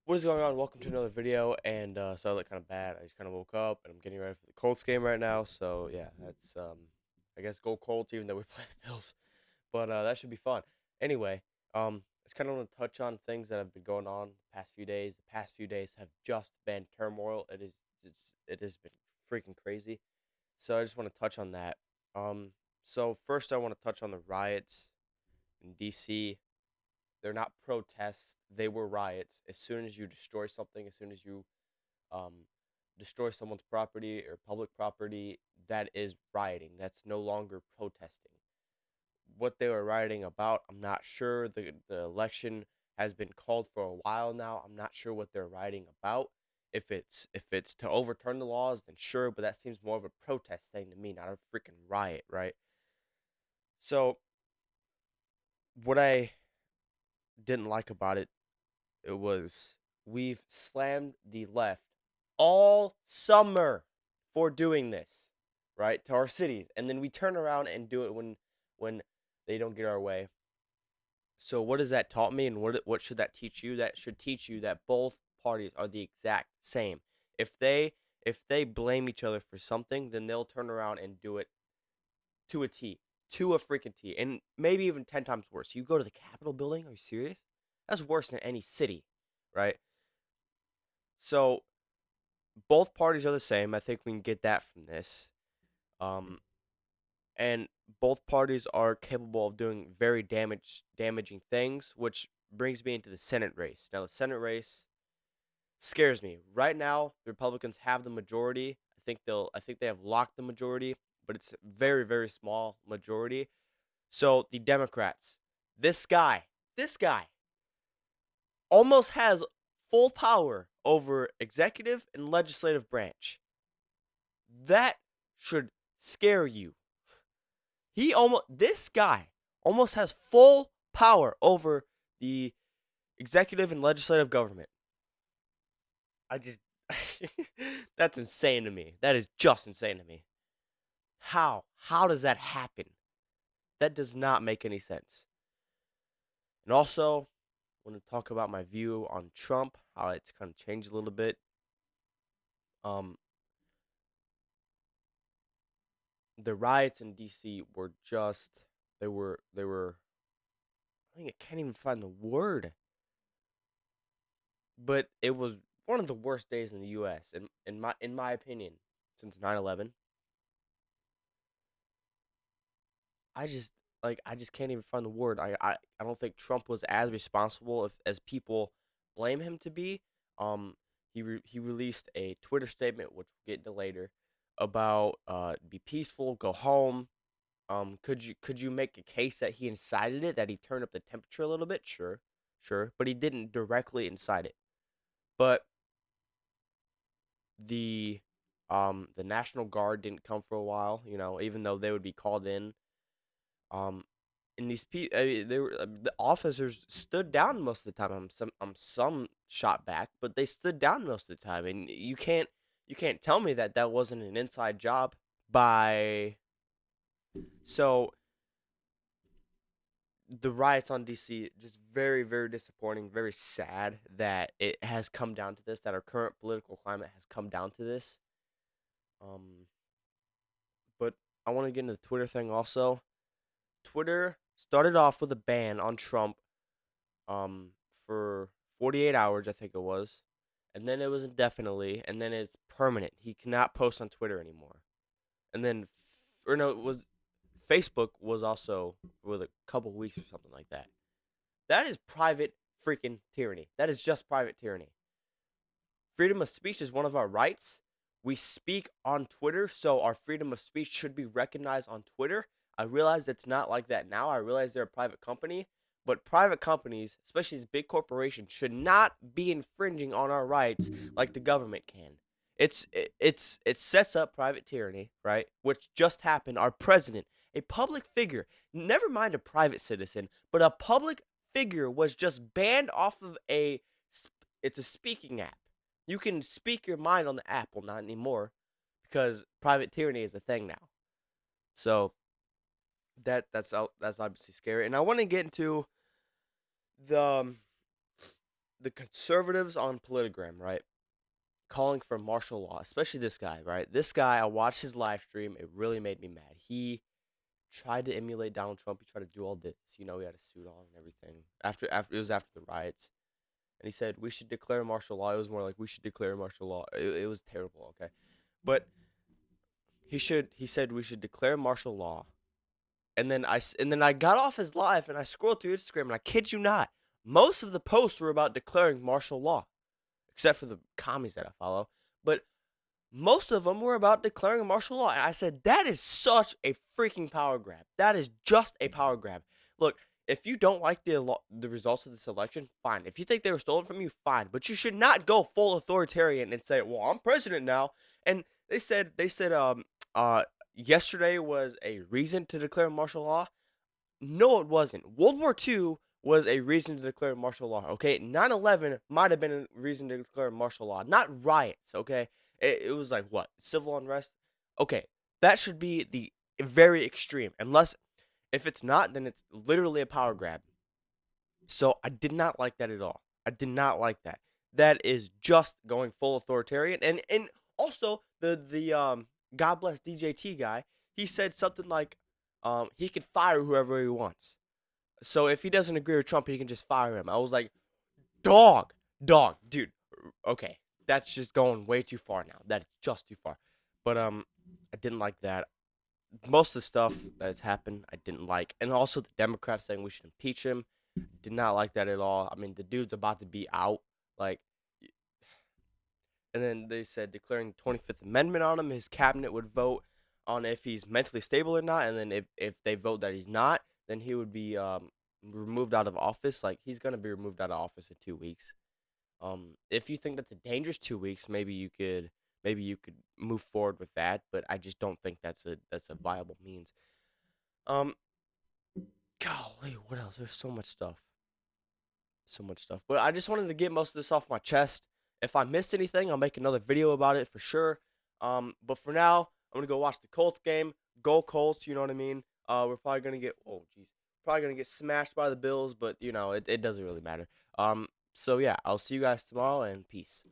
What is going on? Welcome to another video. And so I look kind of bad. I just kind of woke up and I'm getting ready for the Colts game right now. So yeah, that's I guess go Colts even though we play the Bills. But that should be fun. Anyway, it's kind of want to touch on things that have been going on the past few days. The past few days have just been turmoil. It has been freaking crazy. So I just want to touch on that. Um, so first I want to touch on the riots in DC. They're not protests. They were riots. As soon as you destroy something, as soon as you um, destroy someone's property or public property, that is rioting. That's no longer protesting. What they were rioting about, I'm not sure. The election has been called for a while now. I'm not sure what they're rioting about. If it's to overturn the laws, then sure, but that seems more of a protest thing to me, not a freaking riot, right? So what I didn't like about it was we've slammed the left all summer for doing this, right? To our cities. And then we turn around and do it when they don't get our way. So what has that taught me and what should that teach you? That should teach you that both parties are the exact same. If they blame each other for something, then they'll turn around and do it to a T, to a freaking T, and maybe even 10 times worse. You go to the Capitol building, are you serious? That's worse than any city, right? So both parties are the same. I think we can get that from this. Um, and both parties are capable of doing very damaging things, which brings me into the Senate race. Now, the Senate race scares me. Right now, the Republicans have the majority. I think they have locked the majority, but it's a very, very small majority. So the Democrats, this guy almost has full power over executive and legislative branch. That should scare you. This guy almost has full power over the executive and legislative government. I just that's insane to me. That is just insane to me. How? How does that happen? That does not make any sense. And also, I want to talk about my view on Trump, how it's kind of changed a little bit. Um, the riots in DC were just they were I can't even find the word, but it was one of the worst days in the US in my opinion since 9/11. I just can't even find the word. I don't think Trump was as responsible as people blame him to be. He released a Twitter statement, which we'll get into later, about be peaceful, go home. Could you make a case that he incited it, that he turned up the temperature a little bit? Sure, sure, but he didn't directly incite it. But the National Guard didn't come for a while, even though they would be called in. Um, and the officers stood down most of the time. Some shot back, but they stood down most of the time. And you can't tell me that that wasn't an inside job by. So the riots on DC, just very, very disappointing, very sad that it has come down to this, that our current political climate has come down to this. Um, but I want to get into the Twitter thing also. Twitter started off with a ban on Trump um for 48 hours, I think it was. And then it was indefinitely, and then it's permanent. He cannot post on Twitter anymore. And then or no, it was Facebook was also with a couple weeks or something like that. That is private freaking tyranny. That is just private tyranny. Freedom of speech is one of our rights. We speak on Twitter, so our freedom of speech should be recognized on Twitter. I realize it's not like that now. I realize they're a private company, but private companies, especially these big corporations, should not be infringing on our rights like the government can. It sets up private tyranny, right? Which just happened. Our president, a public figure, never mind a private citizen, but a public figure was just banned off of it's a speaking app. You can speak your mind on the app. Well, not anymore, because private tyranny is a thing now. So that's obviously scary. And I want to get into the the conservatives on Politigram, right, calling for martial law, especially this guy, right? This guy, I watched his live stream. It really made me mad. He tried to emulate Donald Trump. He tried to do all this. You know, he had a suit on and everything. After it was after the riots, and he said we should declare martial law. It was more like we should declare martial law. It was terrible. Okay, but he said we should declare martial law. And then I got off his live and I scrolled through Instagram and I kid you not, most of the posts were about declaring martial law, except for the commies that I follow. But most of them were about declaring martial law. And I said, that is such a freaking power grab. That is just a power grab. Look, if you don't like the results of this election, fine. If you think they were stolen from you, fine. But you should not go full authoritarian and say, well, I'm president now. And yesterday was a reason to declare martial law. No, it wasn't. World War II was a reason to declare martial law, okay? 9/11 might have been a reason to declare martial law, not riots, okay? It was like, what, civil unrest? Okay, that should be the very extreme. Unless, if it's not, then it's literally a power grab. So I did not like that at all. I did not like that. That is just going full authoritarian. And also the God bless DJT guy, he said something like he can fire whoever he wants. So if he doesn't agree with Trump, he can just fire him. I was like, dog, dude. Okay, that's just going way too far now. That's just too far. But I didn't like that. Most of the stuff that has happened, I didn't like, and also the Democrats saying we should impeach him. Did not like that at all. I mean, the dude's about to be out, like, and then they said declaring 25th Amendment on him. His cabinet would vote on if he's mentally stable or not, and then if they vote that he's not, then he would be removed out of office. Like, he's gonna be removed out of office in 2 weeks. If you think that's a dangerous 2 weeks, maybe you could move forward with that. But I just don't think that's a viable means. Um, golly, what else? There's so much stuff. So much stuff. But I just wanted to get most of this off my chest. If I missed anything, I'll make another video about it for sure. But for now, I'm gonna go watch the Colts game. Go Colts, you know what I mean? We're probably gonna get probably gonna get smashed by the Bills, but you know, it doesn't really matter. So yeah, I'll see you guys tomorrow and peace.